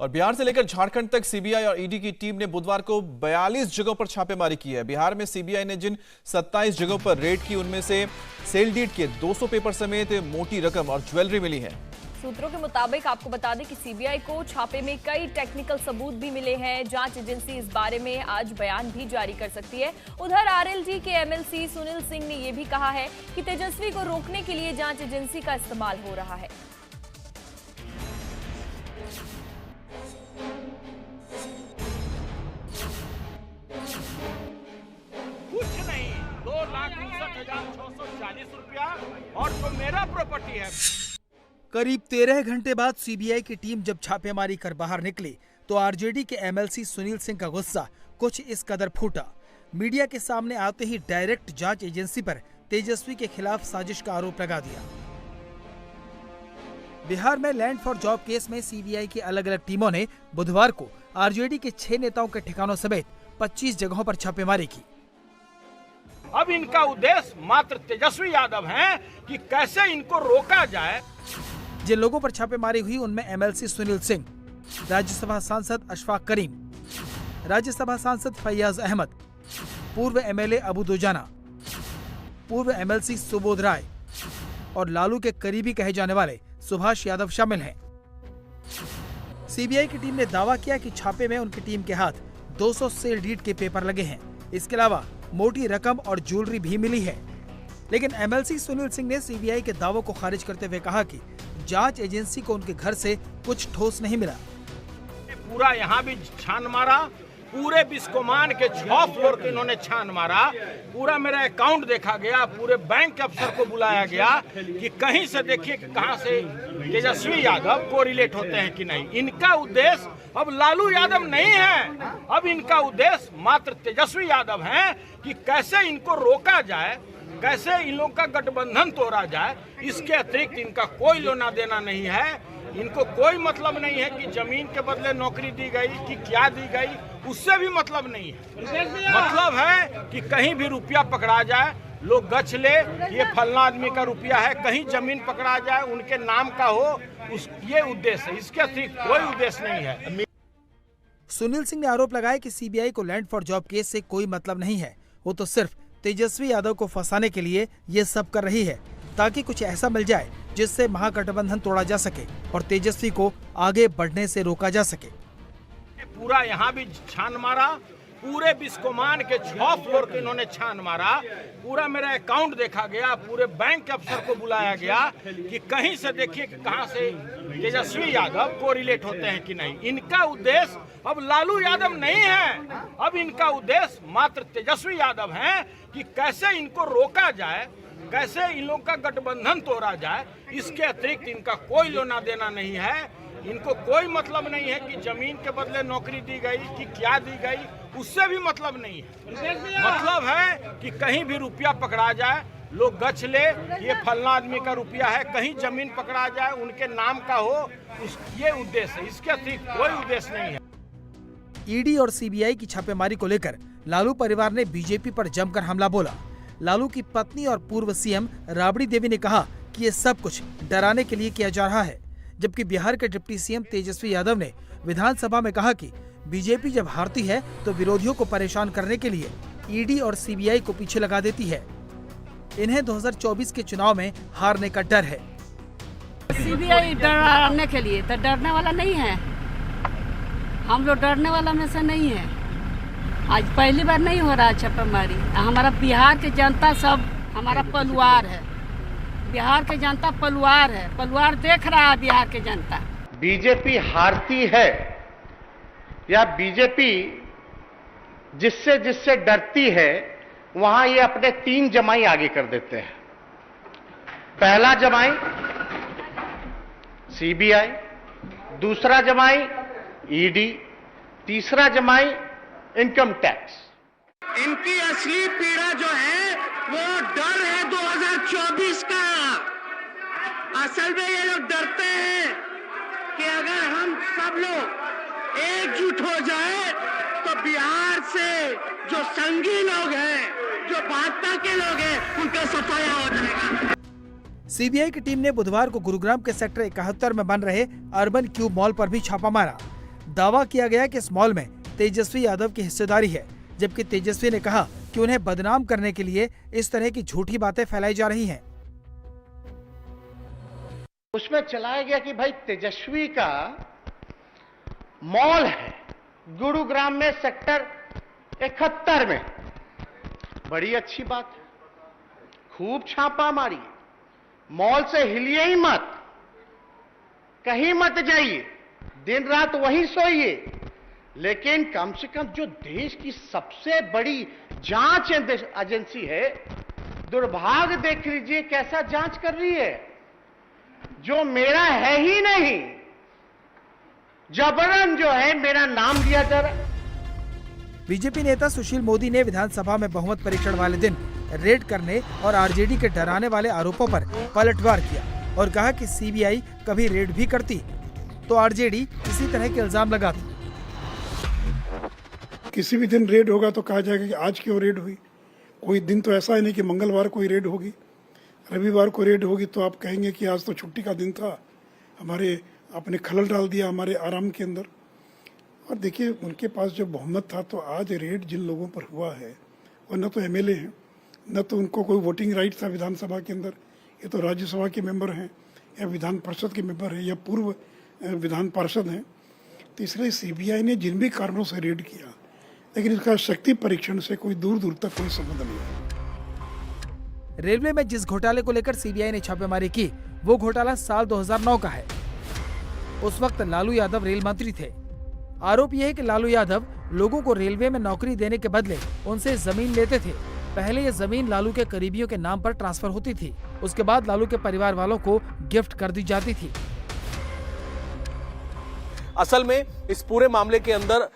और बिहार से लेकर झारखंड तक सीबीआई और ईडी की टीम ने बुधवार को 42 जगहों पर छापेमारी की है। बिहार में सीबीआई ने जिन 27 जगहों पर रेड की, उनमें से सेल डीड के 200 पेपर समेत मोटी रकम और ज्वेलरी मिली है। सूत्रों के मुताबिक आपको बता दें कि सीबीआई को छापे में कई टेक्निकल सबूत भी मिले हैं। जांच एजेंसी इस बारे में आज बयान भी जारी कर सकती है। उधर आरएलडी के एमएलसी सुनील सिंह ने यह भी कहा है कि तेजस्वी को रोकने के लिए जांच एजेंसी का इस्तेमाल हो रहा है। कुछ नहीं, 2,61,640 रुपया और जो मेरा प्रॉपर्टी है। करीब 13 घंटे बाद सीबीआई की टीम जब छापेमारी कर बाहर निकली तो आरजेडी के एमएलसी सुनील सिंह का गुस्सा कुछ इस कदर फूटा। मीडिया के सामने आते ही डायरेक्ट जांच एजेंसी पर तेजस्वी के खिलाफ साजिश का आरोप लगा दिया। बिहार में लैंड फॉर जॉब केस में सीबीआई की अलग अलग टीमों ने बुधवार को आरजेडी के 6 नेताओं के ठिकानों समेत 25 जगहों पर छापेमारी की। अब इनका उद्देश्य मात्र तेजस्वी यादव हैं कि कैसे इनको रोका जाए। जिन लोगों पर छापेमारी हुई उनमें एमएलसी सुनील सिंह, राज्यसभा सांसद अशफाक करीम, राज्यसभा सांसद फैयाज अहमद, पूर्व एमएलए अबू दुजाना, पूर्व एमएलसी सुबोध राय और लालू के करीबी कहे जाने वाले सुभाष यादव शामिल हैं। सीबीआई की टीम ने दावा किया कि छापे में उनकी टीम के हाथ 200 सेल डीड के पेपर लगे हैं। इसके अलावा मोटी रकम और ज्वेलरी भी मिली है। लेकिन एमएलसी सुनील सिंह ने सीबीआई के दावों को खारिज करते हुए कहा कि जांच एजेंसी को उनके घर से कुछ ठोस नहीं मिला। पूरा यहाँ भी छान मारा, पूरे बिस्कोमान के 6 फ्लोर के इन्होंने छान मारा। पूरा मेरा अकाउंट देखा गया, पूरे बैंक के अफसर को बुलाया गया कि कहीं से देखिए कि कहां से तेजस्वी यादव कोरिलेट होते हैं कि नहीं। इनका उद्देश्य अब लालू यादव नहीं है, अब इनका उद्देश्य मात्र तेजस्वी यादव हैं कि कैसे इनको रोका जाए, कैसे इन लोगों का गठबंधन तोड़ा जाए। इसके अतिरिक्त इनका कोई लेना देना नहीं है। इनको कोई मतलब नहीं है कि जमीन के बदले नौकरी दी गई कि क्या दी गई, उससे भी मतलब नहीं है। मतलब है कि कहीं भी रुपया पकड़ा जाए, लोग गछ ले ये फलना आदमी का रुपया है, कहीं जमीन पकड़ा जाए उनके नाम का हो, ये उद्देश्य है। इसके अतिरिक्त कोई उद्देश्य नहीं है। सुनील सिंह ने आरोप लगाया कि सीबीआई को लैंड फॉर जॉब केस से कोई मतलब नहीं है। वो तो सिर्फ तेजस्वी यादव को फंसाने के लिए ये सब कर रही है ताकि कुछ ऐसा मिल जाए जिससे महागठबंधन तोड़ा जा सके और तेजस्वी को आगे बढ़ने से रोका जा सके। पूरा यहाँ भी छान मारा, पूरे बिस्कोमान के 6 फ्लोर के इन्होंने छान मारा। पूरा मेरा अकाउंट देखा गया, पूरे बैंक के अफसर को बुलाया गया कि कहीं से देखिए कि कहां से तेजस्वी यादव कोरिलेट होते हैं कि नहीं। इनका उद्देश्य अब लालू यादव नहीं है, अब इनका उद्देश्य मात्र तेजस्वी यादव हैं कि कैसे इनको रोका जाए, कैसे इन लोगों का गठबंधन तोड़ा जाए। इसके अतिरिक्त इनका कोई लेना देना नहीं है। इनको कोई मतलब नहीं है कि जमीन के बदले नौकरी दी गई कि क्या दी गई, उससे भी मतलब नहीं है। मतलब है कि कहीं भी रुपया पकड़ा जाए, लोग गछ ले ये फलना आदमी का रुपया है, कहीं जमीन पकड़ा जाए उनके नाम का हो, ये उद्देश्य है। इसके अतिरिक्त कोई उद्देश्य नहीं है। ईडी और सीबीआई की छापेमारी को लेकर लालू परिवार ने बीजेपी पर जमकर हमला बोला। लालू की पत्नी और पूर्व सीएम राबड़ी देवी ने कहा कि ये सब कुछ डराने के लिए किया जा रहा है, जबकि बिहार के डिप्टी सीएम तेजस्वी यादव ने विधानसभा में कहा कि बीजेपी जब हारती है तो विरोधियों को परेशान करने के लिए ईडी और सीबीआई को पीछे लगा देती है। इन्हें 2024 के चुनाव में हारने का डर है। सीबीआई डराने के लिए तो डरने वाला नहीं है, हम लोग डरने वाला में से नहीं है। आज पहली बार नहीं हो रहा छापेमारी। हमारा बिहार की जनता सब हमारा परिवार है, बिहार की जनता परिवार है, परिवार देख रहा है बिहार की जनता। बीजेपी हारती है या बीजेपी जिससे जिससे डरती है वहां ये अपने 3 जमाई आगे कर देते हैं। पहला जमाई सीबीआई, दूसरा जमाई ईडी, तीसरा जमाई इनकम टैक्स। इनकी असली पीड़ा जो है वो डर है 2024 का। असल में ये लोग डरते हैं कि अगर हम सब लोग एकजुट हो जाए तो बिहार से जो संगी लोग हैं, जो भाजपा के लोग हैं, उनका सफाया हो जाएगा। सीबीआई की टीम ने बुधवार को गुरुग्राम के सेक्टर 71 में बन रहे अर्बन क्यूब मॉल पर भी छापा मारा। दावा किया गया कि इस मॉल में तेजस्वी यादव की हिस्सेदारी है, जबकि तेजस्वी ने कहा कि उन्हें बदनाम करने के लिए इस तरह की झूठी बातें फैलाई जा रही हैं। उसमें चलाया गया कि भाई तेजस्वी का मॉल है गुरुग्राम में सेक्टर 71 में। बड़ी अच्छी बात है, खूब छापा मारी, मॉल से हिलिए ही मत, कहीं मत जाइए, दिन रात वहीं सोइए, लेकिन कम से कम जो देश की सबसे बड़ी जांच एजेंसी है, दुर्भाग्य देख लीजिए कैसा जांच कर रही है, जो मेरा है ही नहीं, जबरन जो है मेरा नाम लिया जा रहा है। बीजेपी नेता सुशील मोदी ने विधानसभा में बहुमत परीक्षण वाले दिन रेड करने और आरजेडी के डराने वाले आरोपों पर पलटवार किया और कहा कि सीबीआई कभी रेड भी करती तो आरजेडी इसी तरह के इल्जाम लगाती। किसी भी दिन रेड होगा तो कहा जाएगा कि आज क्यों रेड हुई। कोई दिन तो ऐसा है नहीं कि मंगलवार को ही रेड होगी, रविवार को रेड होगी तो आप कहेंगे कि आज तो छुट्टी का दिन था, हमारे आपने खलल डाल दिया हमारे आराम के अंदर। और देखिए उनके पास जो बहुमत था, तो आज रेड जिन लोगों पर हुआ है वो न तो एमएलए हैं, न तो उनको कोई वोटिंग राइट था विधानसभा के अंदर, ये तो राज्यसभा के मेंबर हैं या विधान परिषद के मेंबर हैं या पूर्व विधान पार्षद हैं। तो इसलिए सीबीआई ने जिन भी कारणों से रेड किया, लेकिन इसका शक्ति परीक्षण से कोई दूर दूर तक कोई संबंध नहीं है। रेलवे में जिस घोटाले को लेकर सीबीआई ने छापेमारी की, वो घोटाला साल 2009 का है। उस वक्त लालू यादव रेल मंत्री थे। आरोप यह है कि लालू यादव लोगों को रेलवे में नौकरी देने के बदले उनसे जमीन लेते थे। पहले ये जमीन लालू के करीबियों के नाम पर ट्रांसफर होती थी, उसके बाद लालू के परिवार वालों को गिफ्ट कर दी जाती थी। असल में इस पूरे मामले के अंदर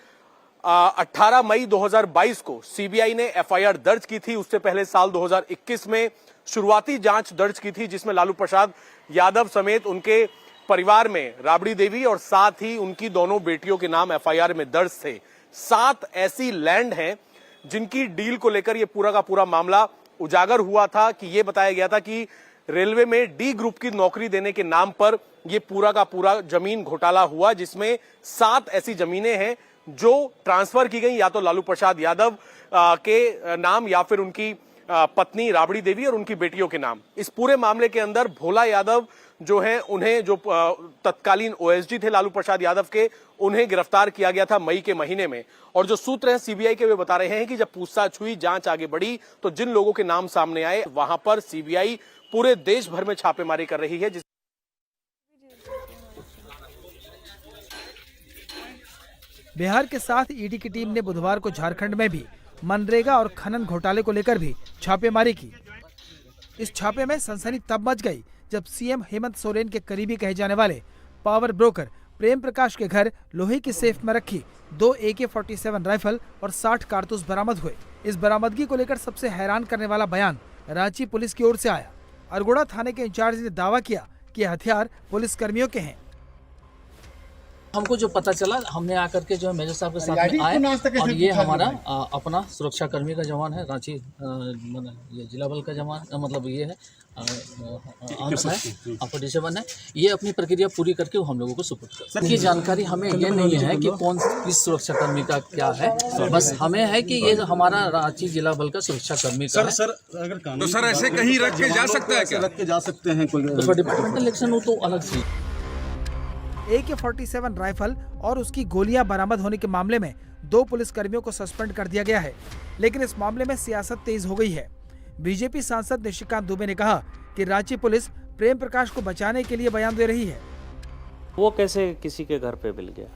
18 मई 2022 को सीबीआई ने एफआईआर दर्ज की थी। उससे पहले साल 2021 में शुरुआती जांच दर्ज की थी, जिसमें लालू प्रसाद यादव समेत उनके परिवार में राबड़ी देवी और साथ ही उनकी दोनों बेटियों के नाम एफआईआर में दर्ज थे। 7 ऐसी लैंड हैं जिनकी डील को लेकर यह पूरा का पूरा मामला उजागर हुआ था कि यह बताया गया था कि रेलवे में डी ग्रुप की नौकरी देने के नाम पर यह पूरा का पूरा जमीन घोटाला हुआ, जिसमें 7 ऐसी जमीनें हैं जो ट्रांसफर की गई या तो लालू प्रसाद यादव के नाम या फिर उनकी पत्नी राबड़ी देवी और उनकी बेटियों के नाम। इस पूरे मामले के अंदर भोला यादव जो हैं, उन्हें जो तत्कालीन ओएसडी थे लालू प्रसाद यादव के, उन्हें गिरफ्तार किया गया था मई के महीने में। और जो सूत्र हैं सीबीआई के, वे बता रहे हैं कि जब पूछताछ हुई, जांच आगे बढ़ी, तो जिन लोगों के नाम सामने आए, वहां पर सीबीआई पूरे देश भर में छापेमारी कर रही है। बिहार के साथ ईडी की टीम ने बुधवार को झारखंड में भी मनरेगा और खनन घोटाले को लेकर भी छापेमारी की। इस छापे में सनसनी तब मच गई जब सीएम हेमंत सोरेन के करीबी कहे जाने वाले पावर ब्रोकर प्रेम प्रकाश के घर लोहे की सेफ में रखी 2 AK-47 राइफल और 60 कारतूस बरामद हुए। इस बरामदगी को लेकर सबसे हैरान करने वाला बयान रांची पुलिस की ओर से आया। अरगोड़ा थाने के इंचार्ज ने दावा किया कि हथियार पुलिस कर्मियों के हैं। हमको जो पता चला, हमने आकर के जो है मेजर साहब के साथ में आए और ये हमारा अपना सुरक्षा कर्मी का जवान है, रांची ये जिला बल का जवान, मतलब ये है अंश है, 47 है। ये अपनी प्रक्रिया पूरी करके वो हम लोगों को सुपुर्द कर। सर, ये जानकारी हमें ये नहीं है कि कौन किस सुरक्षा कर्मी का क्या है, बस हमें है कि ये हमारा रांची जिला बल का सुरक्षा कर्मी का है। सर अगर कानून तो सर ऐसे कहीं रख के जा सकता है क्या? रख के जा सकते हैं कोई डिपार्टमेंटल इलेक्शन हो तो अलग चीज। AK-47 राइफल और उसकी गोलियां बरामद होने के मामले में 2 पुलिसकर्मियों को सस्पेंड कर दिया गया है, लेकिन इस मामले में सियासत तेज हो गई है। बीजेपी सांसद निशिकांत दुबे ने कहा कि रांची पुलिस प्रेम प्रकाश को बचाने के लिए बयान दे रही है। वो कैसे किसी के घर पे मिल गया?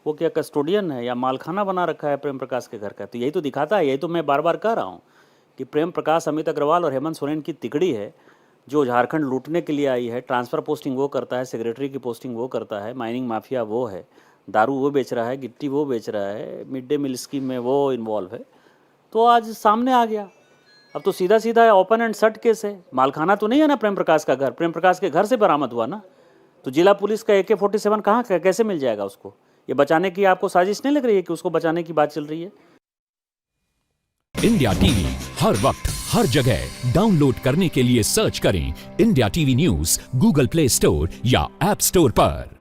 वो क्या कस्टोडियन है या मालखाना बना रखा है प्रेम प्रकाश के घर का? तो यही तो दिखाता है, यही तो मैं बार बार कह रहा हूँ कि प्रेम प्रकाश अमित अग्रवाल और हेमंत सोरेन की तिकड़ी है जो झारखंड लूटने के लिए आई है। ट्रांसफ़र पोस्टिंग वो करता है, सेक्रेटरी की पोस्टिंग वो करता है, माइनिंग माफिया वो है, दारू वो बेच रहा है, गिट्टी वो बेच रहा है, मिड डे मील स्कीम में वो इन्वॉल्व है। तो आज सामने आ गया। अब तो सीधा सीधा ओपन एंड शट केस है। मालखाना तो नहीं है ना प्रेम प्रकाश का घर, प्रेम प्रकाश के घर से बरामद हुआ ना। तो जिला पुलिस का AK-47 कहाँ कैसे मिल जाएगा उसको? ये बचाने की आपको साजिश नहीं लग रही है कि उसको बचाने की बात चल रही है? इंडिया टीवी हर वक्त हर जगह डाउनलोड करने के लिए सर्च करें India TV news Google play store या ऐप स्टोर पर।